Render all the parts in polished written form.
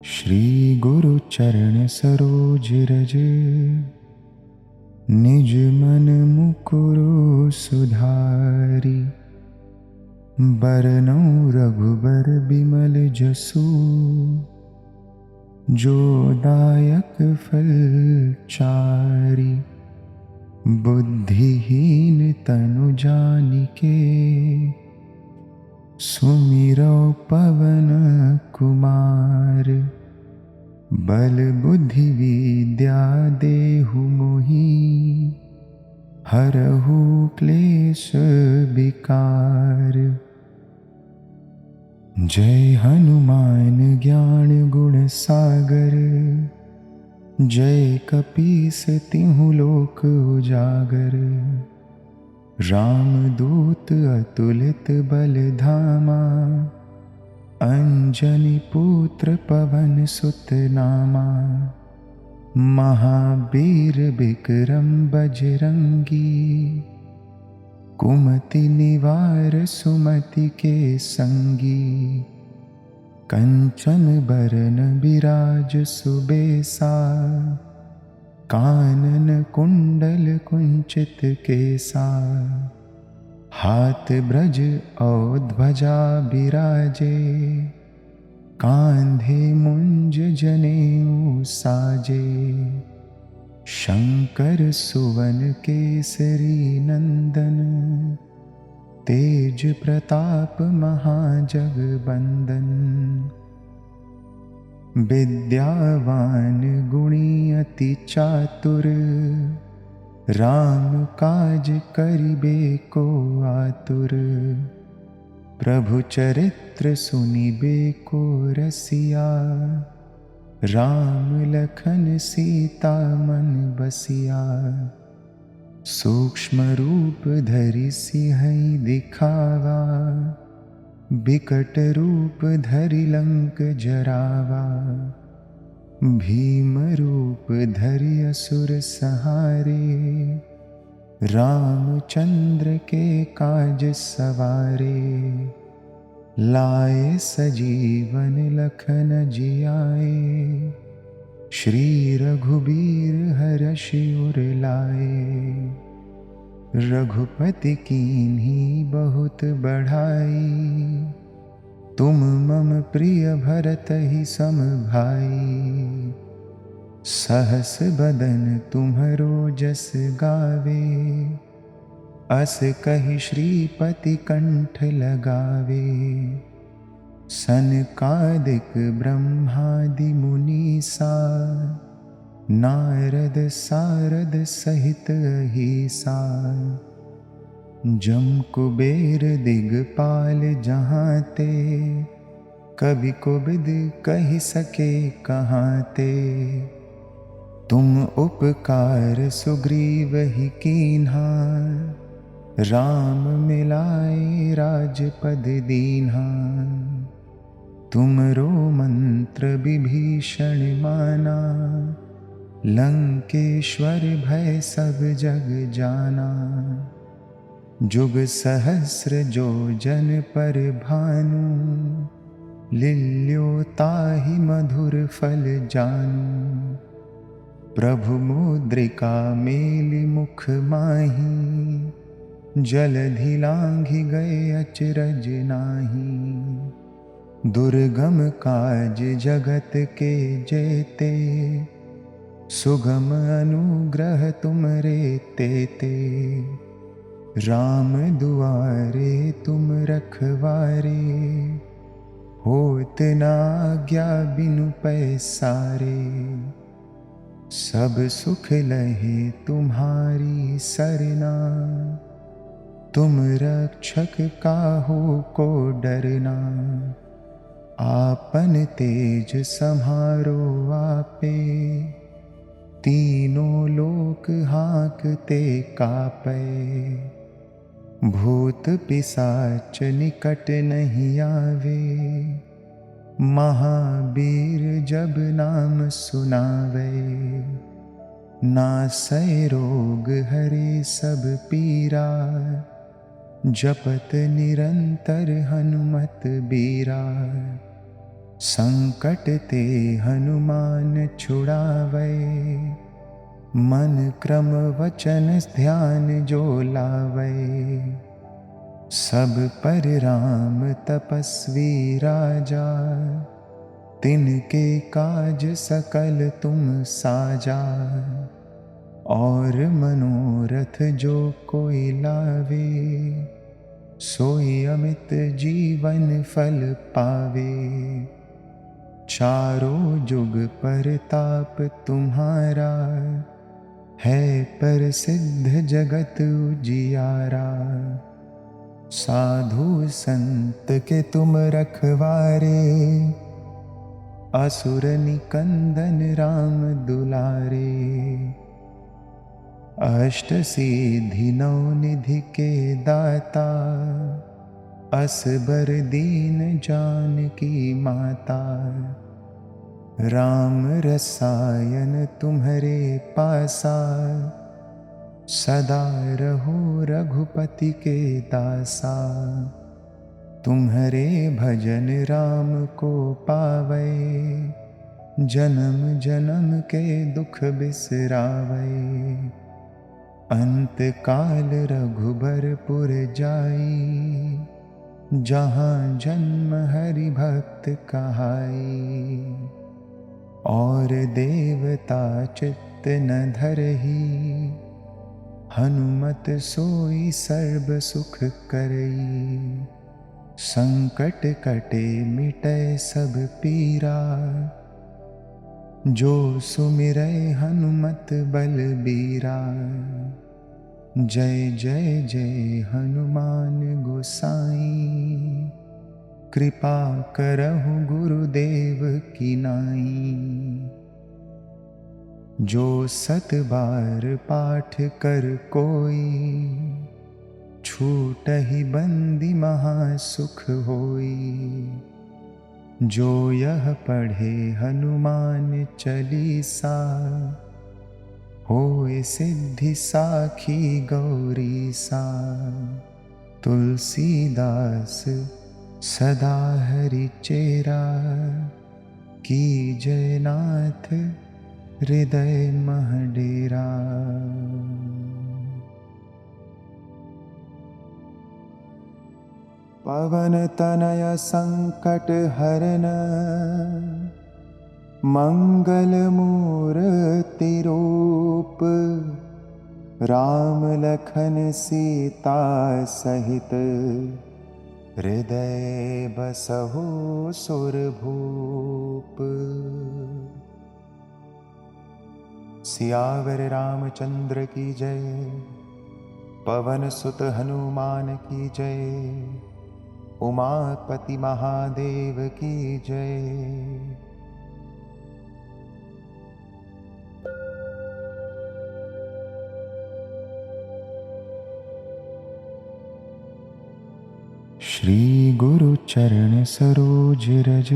श्री गुरु चरण सरोज रज, निज मन मुकुरु सुधारि। बरनउँ रघुबर बिमल जसु, जो दायक फल चारि। बुद्धिहीन तनु जानिके, सुमिरौ पवन कुमार। बल बुद्धि विद्या देहु मोहि, हरहु क्लेश विकार। जय हनुमान ज्ञान गुण सागर, जय कपीस तिहु लोक उजागर। रामदूत अतुलित बल धामा, अंजनी पुत्र पवन सुत नामा। महावीर विक्रम बजरंगी, कुमति निवार सुमति के संगी। कंचन बरन बिराज सुबेसा, कानन कुंडल कुंचित केसा। हाथ ब्रज और ध्वजा बिराजे, कांधे मुंज जनेऊ साजे। शंकर सुवन केसरी नंदन, तेज प्रताप महाजगबंदन। विद्यावान गुणी अति चातुर, राम काज करिबे को आतुर। प्रभु चरित्र सुनिबे को रसिया, राम लखन सीता मन बसिया। सूक्ष्म रूप धरि सिंहई दिखावा, बिकट रूप धरि लंक जरावा। भीम रूप धरि असुर संहारे, रामचंद्र के काज सवारे। लाए सजीवन लखन जियाए, श्री रघुबीर हरषि उर लाए। रघुपति कीन्ही बहुत बढ़ाई, तुम मम प्रिय भरतहि सम भाई। सहस बदन तुम्हरो जस गावे, अस कहि श्रीपति कंठ लगावे। सनकादिक ब्रह्मादि मुनीसा, नारद सारद सहित अहीसा। जम कुबेर दिगपाल जहाँ ते, कवि कोविद कहि सके कहाँ ते। तुम उपकार सुग्रीवहि कीन्हा, राम मिलाए राजपद दीन्हा। तुमरो मंत्र विभीषण माना, लंकेश्वर भय सब जग जाना। जुग सहस्र जो जन पर भानु, लिल्यो ताहि मधुर फल जानू। प्रभु मुद्रिका मेलि मुख माहि, जलधि लांघि गए अचरज नाही। दुर्गम काज जगत के जेते, सुगम अनुग्रह तुमरे तेते। राम दुआरे तुम रखवारे, होत न आज्ञा बिनु पैसारे। सब सुख लहे तुम्हारी सरना, तुम रक्षक काहू को डरना। आपन तेज सम्हारो आपे, तीनों लोक हांकते कापे। भूत पिशाच निकट नहीं आवे, महावीर जब नाम सुनावे। नासै रोग हरे सब पीरा, जपत निरंतर हनुमत बीरा। संकट ते हनुमान छुड़ावे, मन क्रम वचन ध्यान जो लावे। सब पर राम तपस्वी राजा, तिनके काज सकल तुम साजा। और मनोरथ जो कोई लावे, सोई अमित जीवन फल पावे। चारों जुग परताप तुम्हारा, है प्रसिद्ध जगत उजियारा। साधु संत के तुम रखवारे, असुर निकंदन राम दुलारे। अष्ट सिद्धि नौ निधि के दाता, असबर दीन जानकी माता। राम रसायन तुम्हारे पासा, सदा रहो रघुपति के दासा। तुम्हारे भजन राम को पावे, जन्म जन्म के दुख बिसरावे। अंत काल रघुबरपुर जाई, जहाँ जन्म हरि भक्त कहाई। और देवता चित्त न धरही, हनुमत सोई सर्व सुख करई। संकट कटे मिटै सब पीरा, जो सुमिरै हनुमत बलबीरा। जय जय जय हनुमान गोसाई, कृपा करहु गुरुदेव की नाई। जो सत बार पाठ कर कोई, छूटहि बंदी महा सुख होई। जो यह पढ़े हनुमान चालीसा, होय सिद्धि साखी गौरी सा। तुलसीदास सदा हरि चेरा, की जयनाथ हृदय मह डेरा। पवन तनय संकट हरन, मंगल मूर्ति रूप। राम लखन सीता सहित, हृदय बसहु सुरभूप। सियावर रामचंद्र की जय, पवन सुत हनुमान की जय। उमापति महादेव की जय। श्री गुरु चरण सरोज रज,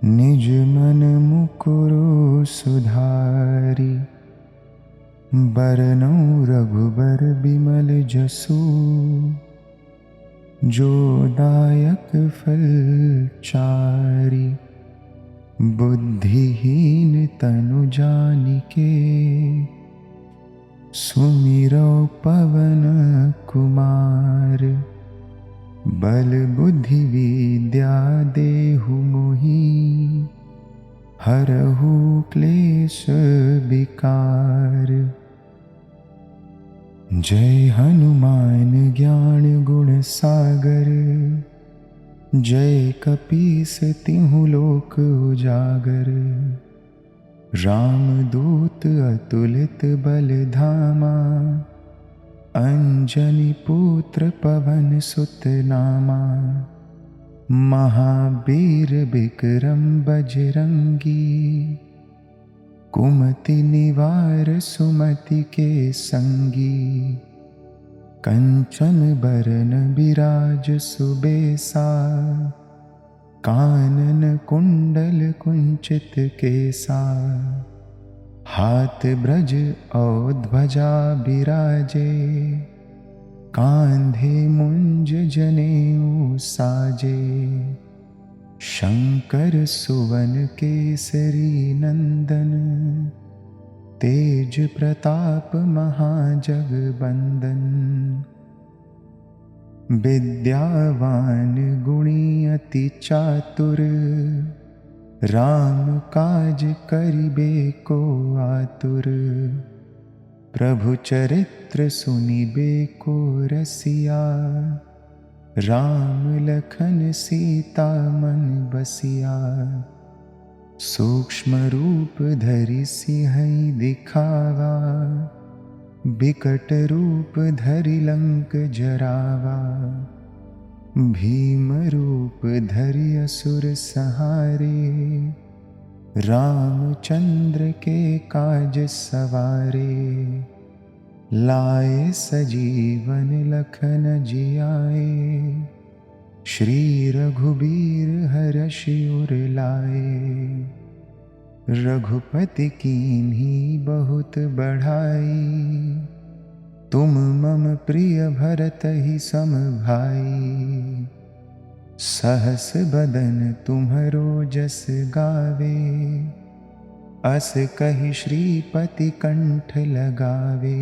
निज मन मुकुरु सुधारी। बरनउँ रघुबर बिमल जसु, जो दायक फल चारि। बुद्धिहीन तनु जानिके, सुमिरौ पवन कुमार। बल बुद्धि विद्या देहु मोहि, हरहु क्लेश विकार। जय हनुमान ज्ञान गुण सागर, जय कपीस तिहु लोक उजागर। रामदूत अतुलित बल धामा, अंजनी पुत्र पवन सुत नामा। महावीर विक्रम बजरंगी, कुमति निवार सुमति के संगी। कंचन बरन बिराज सुबेसा, कानन कुंडल कुंचित केसा। हाथ ब्रज और ध्वजा बिराजे, कांधे मुंज जनेऊ साजे। शंकर सुवन केसरी नंदन, तेज प्रताप महाजगबंदन। विद्यावान गुणी अति चातुर, राम काज करिबे को आतुर। प्रभु चरित्र सुनिबे को रसिया, राम लखन सीता मन बसिया। सूक्ष्म रूप धरि सिंहई दिखावा, बिकट रूप धरि लंक जरावा। भीम रूप धरि असुर संहारे, रामचंद्र के काज सवारे। लाए सजीवन लखन जियाए, श्री रघुबीर हरषि उर लाए। रघुपति कीन्ही बहुत बढ़ाई, तुम मम प्रिय भरतहि सम भाई। सहस बदन तुम्हरो जस गावे, अस कहि श्रीपति कंठ लगावे।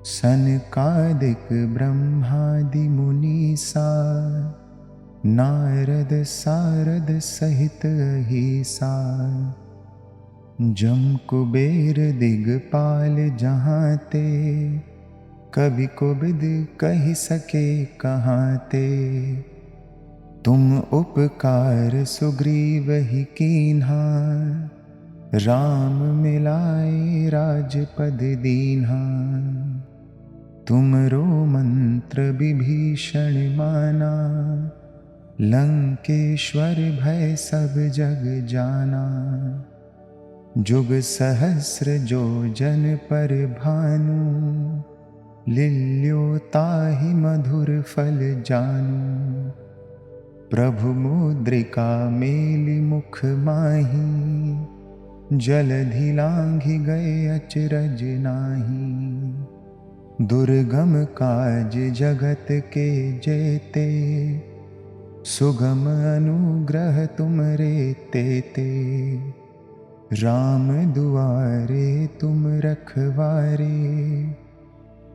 सनकादिक ब्रह्मादि मुनीसा, नारद सारद सहित अहिसा। जम कुबेर दिगपाल जहाँ ते, कवि कोविद कहि सके कहाँ ते। तुम उपकार सुग्रीवहि कीन्हा, राम मिलाए राजपद दीन्हा। तुमरो मंत्र विभीषण माना, लंकेश्वर भय सब जग जाना। जुग सहस्र जो जन पर भानु, लिल्यो ताहि मधुर फल जानू। प्रभु मुद्रिका मेलि मुख माही, जलधि लांघि गए अचरज नाही। दुर्गम काज जगत के जेते, सुगम अनुग्रह तुमरे तेते। राम दुआरे तुम रखवारे,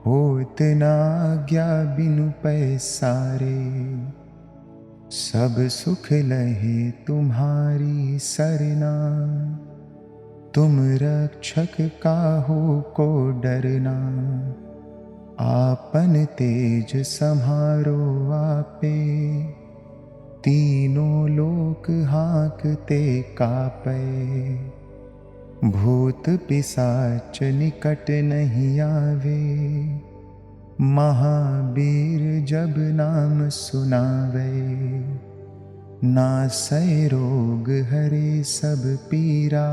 होत न आज्ञा बिनु पैसारे। सब सुख लहे तुम्हारी सरना, तुम रक्षक काहू को डरना। आपन तेज सम्हारो आपे, तीनों लोक हाँकते कापे। भूत पिशाच निकट नहीं आवे, महावीर जब नाम सुनावे। नासै रोग हरे सब पीरा,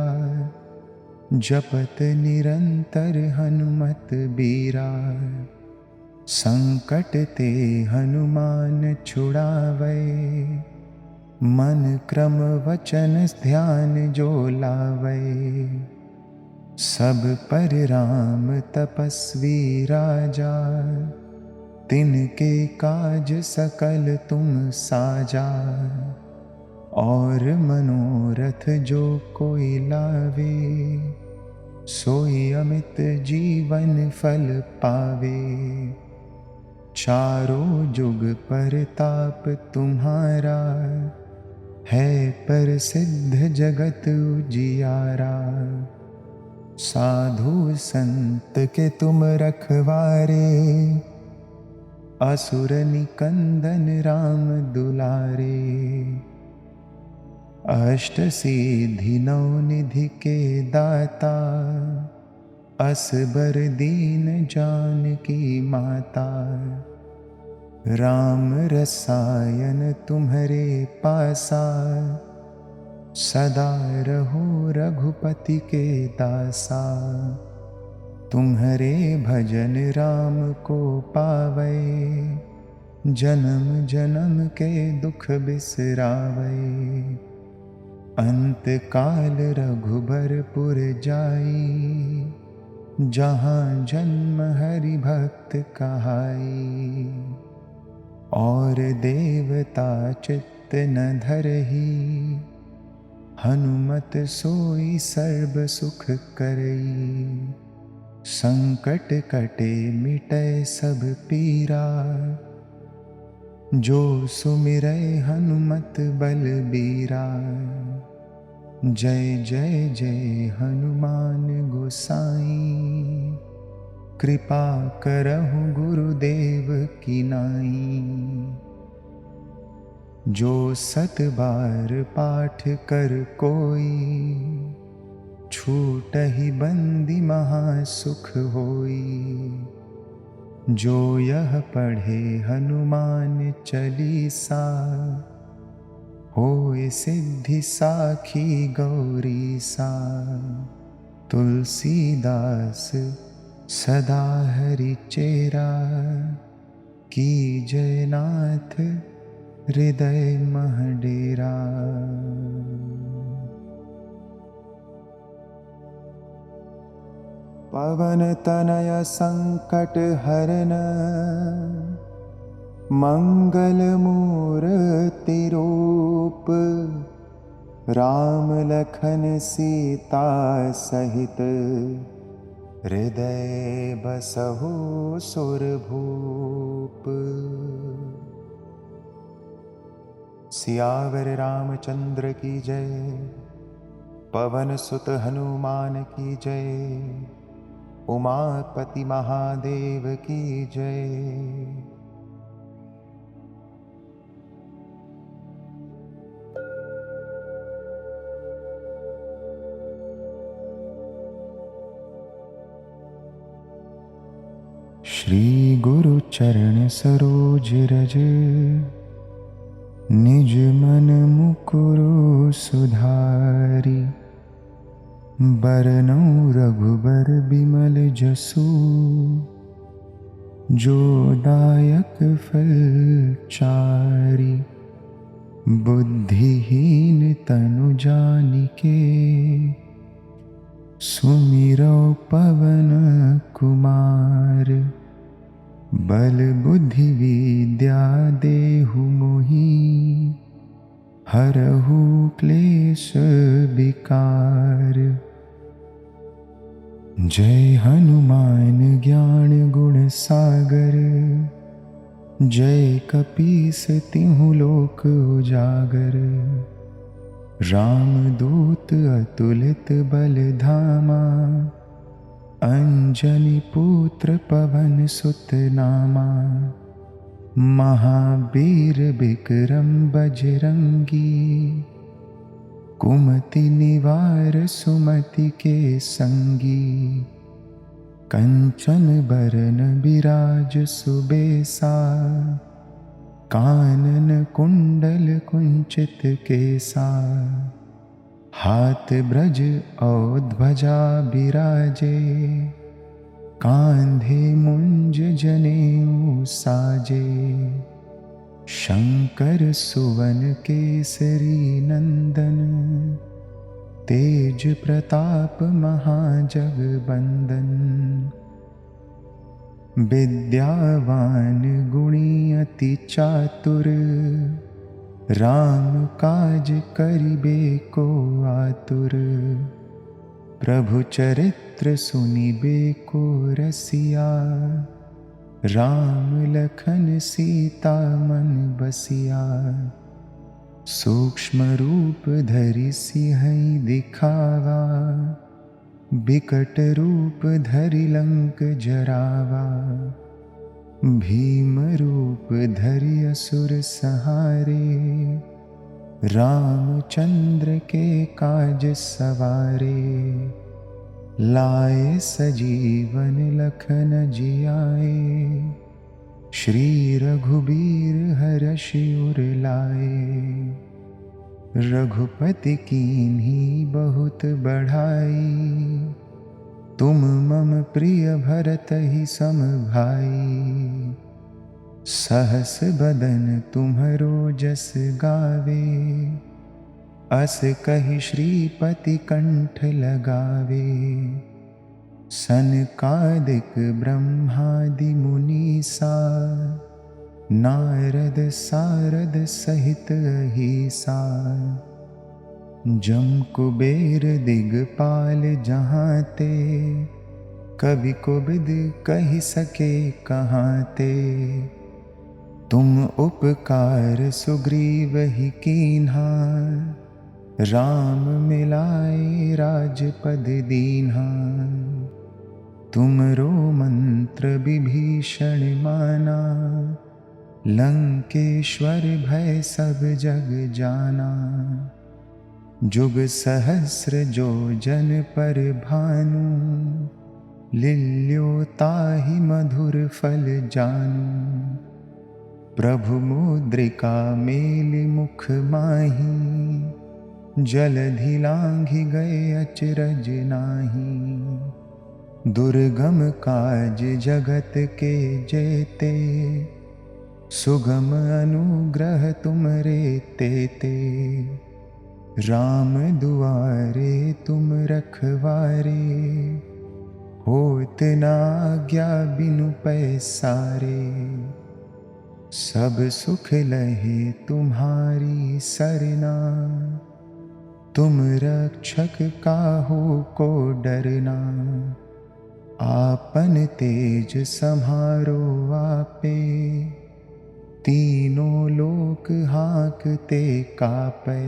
जपत निरंतर हनुमत बीरा। संकट ते हनुमान छुड़ावे, मन क्रम वचन ध्यान जो लावे। सब पर राम तपस्वी राजा, तिनके काज सकल तुम साजा। और मनोरथ जो कोई लावे, सोई अमित जीवन फल पावे। चारों जुग परताप तुम्हारा, है प्रसिद्ध जगत उजियारा। साधु संत के तुम रखवारे, असुर निकंदन राम दुलारे। अष्ट सिद्धि नौ निधि के दाता, असबर दीन जानकी माता। राम रसायन तुम्हरे पासा, सदा रहो रघुपति के दासा। तुम्हरे भजन राम को पावे, जन्म जन्म के दुख बिसरावे। अंत काल रघुबरपुर जाई, जहाँ जन्म हरि भक्त कहाई। और देवता चित्त न धरही, हनुमत सोई सर्ब सुख करई। संकट कटे मिटै सब पीरा, जो सुमिरै हनुमत बलबीरा। जय जय जय हनुमान गोसाई, कृपा करहु गुरुदेव की नाई। जो सत बार पाठ कर कोई, छूटहि बंदी महा सुख होई। जो यह पढ़े हनुमान चालीसा, होय सिद्धि साखी गौरी सा। तुलसीदास सदा हरि चेरा, कीजय नाथ हृदय मह डेरा। पवन तनय संकट हरन, मंगल मूर्ति रूप। राम लखन सीता सहित, हृदय बसहु सुरभूप। सियावर रामचंद्र की जय, पवन सुत हनुमान की जय। उमापति महादेव की जय। श्री गुरु चरण सरोज रज, निज मन मुकुरु सुधारि। बरनउँ रघुबर बिमल जसु, जो दायक फल चारि। बुद्धिहीन तनु जानिके, सुमिरौ पवन कुमार। बल बुद्धि विद्या देहु मोहि, हरहु क्लेश विकार। जय हनुमान ज्ञान गुण सागर, जय कपीस तिहु लोक उजागर। रामदूत अतुलित बल धामा, अंजनी पुत्र पवन सुत नामा। महावीर विक्रम बजरंगी, कुमति निवार सुमति के संगी। कंचन बरन बिराज सुबेसा, कानन कुंडल कुंचित केसा। हाथ ब्रज और ध्वजा बिराजे, कांधे मुंज जनेऊ साजे। शंकर सुवन केसरी नंदन, तेज प्रताप महाजगबंदन। विद्यावान गुणी अति चातुर, राम काज करिबे को आतुर। प्रभु चरित्र सुनिबे को रसिया, राम लखन सीता मन बसिया। सूक्ष्म रूप धरि सिंहई दिखावा, बिकट रूप धरि लंक जरावा। भीम रूप धरि असुर संहारे, रामचंद्र के काज सवारे। लाए सजीवन लखन जियाए, श्री रघुबीर हरषि उर लाए। रघुपति कीन्ही बहुत बढ़ाई, तुम मम प्रिय भरतहि सम भाई। सहस बदन तुम्हरो जस गावे, अस कहि श्रीपति कंठ लगावे। सनकादिक ब्रह्मादि मुनीसा, नारद सारद सहित अहिसा, जम कुबेर दिगपाल जहाँ ते, कवि कोबिद कहि सके कहाँ ते। तुम उपकार सुग्रीव ही कीन्हा, राम मिलाए राजपद दीन्हा। तुमरो मंत्र विभीषण माना, लंकेश्वर भय सब जग जाना। जुग सहस्र जो जन पर भानु, लिल्यो ताहि मधुर फल जानू। प्रभु मुद्रिका मेलि मुख माही, जलधि लांघि गए अचरज नाही। दुर्गम काज जगत के जेते, सुगम अनुग्रह तुमरे तेते। राम दुआरे तुम रखवारे, होत न आज्ञा बिनु पैसारे। सब सुख लहे तुम्हारी सरना, तुम रक्षक काहू को डरना। आपन तेज सम्हारो आपे, तीनों लोक हांकते कापे।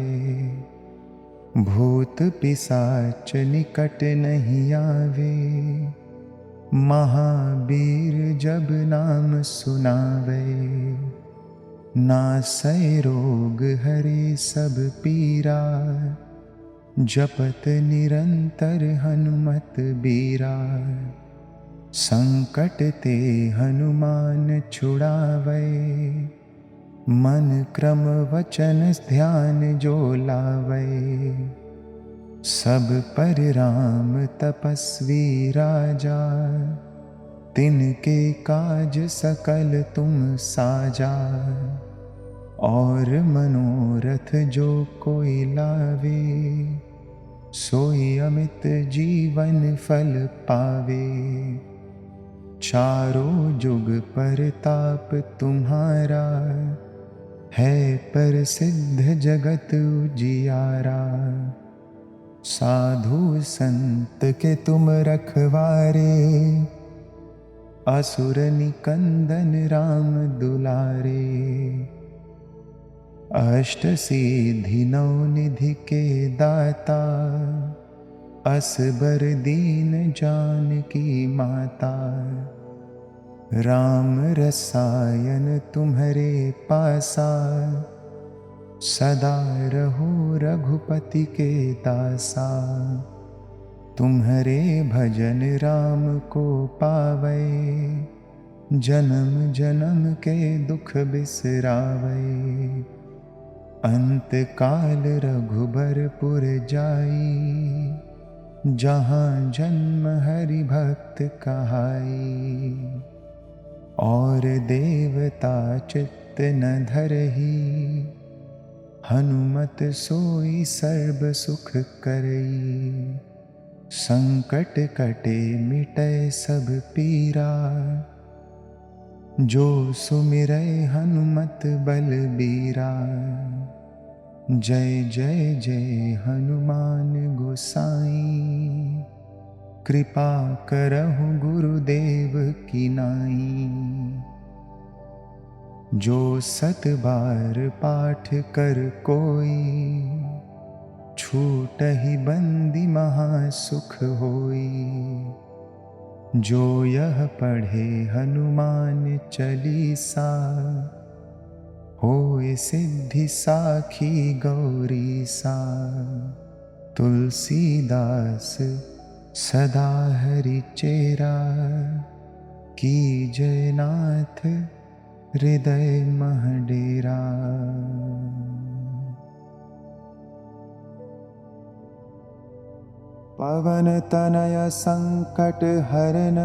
भूत पिशाच निकट नहीं आवे, महावीर जब नाम सुनावे। नासै रोग हरे सब पीरा, जपत निरंतर हनुमत बीरा। संकट ते हनुमान छुड़ावे, मन क्रम वचन ध्यान जो लावे। सब पर राम तपस्वी राजा, तिनके काज सकल तुम साजा। और मनोरथ जो कोई लावे, सोई अमित जीवन फल पावे। चारों जुग परताप तुम्हारा, है प्रसिद्ध जगत उजियारा। साधु संत के तुम रखवारे, असुर निकंदन राम दुलारे। अष्ट सिद्धि नौ निधि के दाता, असबर दीन जानकी माता। राम रसायन तुम्हारे पासा, सदा रहो रघुपति के दासा। तुम्हारे भजन राम को पावे, जन्म जन्म के दुख बिसरावे। अंत काल रघुबरपुर जाई, जहाँ जन्म हरि भक्त कहाई। और देवता चित्त न धरही, हनुमत सोई सर्ब सुख करई। संकट कटे मिटै सब पीरा, जो सुमिरै हनुमत बलबीरा। जय जय जय हनुमान गोसाई, कृपा करहु गुरुदेव की नाई। जो सत बार पाठ कर कोई, छूटहि बंदी महा सुख होई। जो यह पढ़े हनुमान चालीसा, होय सिद्धि साखी गौरी सा। तुलसीदास सदा हरि चेरा, की जयनाथ हृदय मह डेरा। पवन तनय संकट हरन,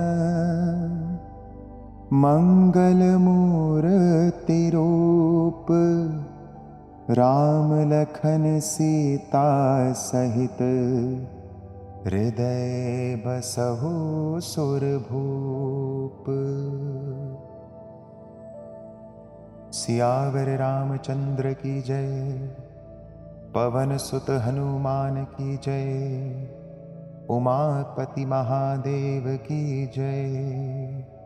मंगल मूर्ति रूप। राम लखन सीता सहित, हृदय बसहु सुरभूप। सियावर रामचंद्र की जय। पवन सुत हनुमान की जय। उमापति महादेव की जय।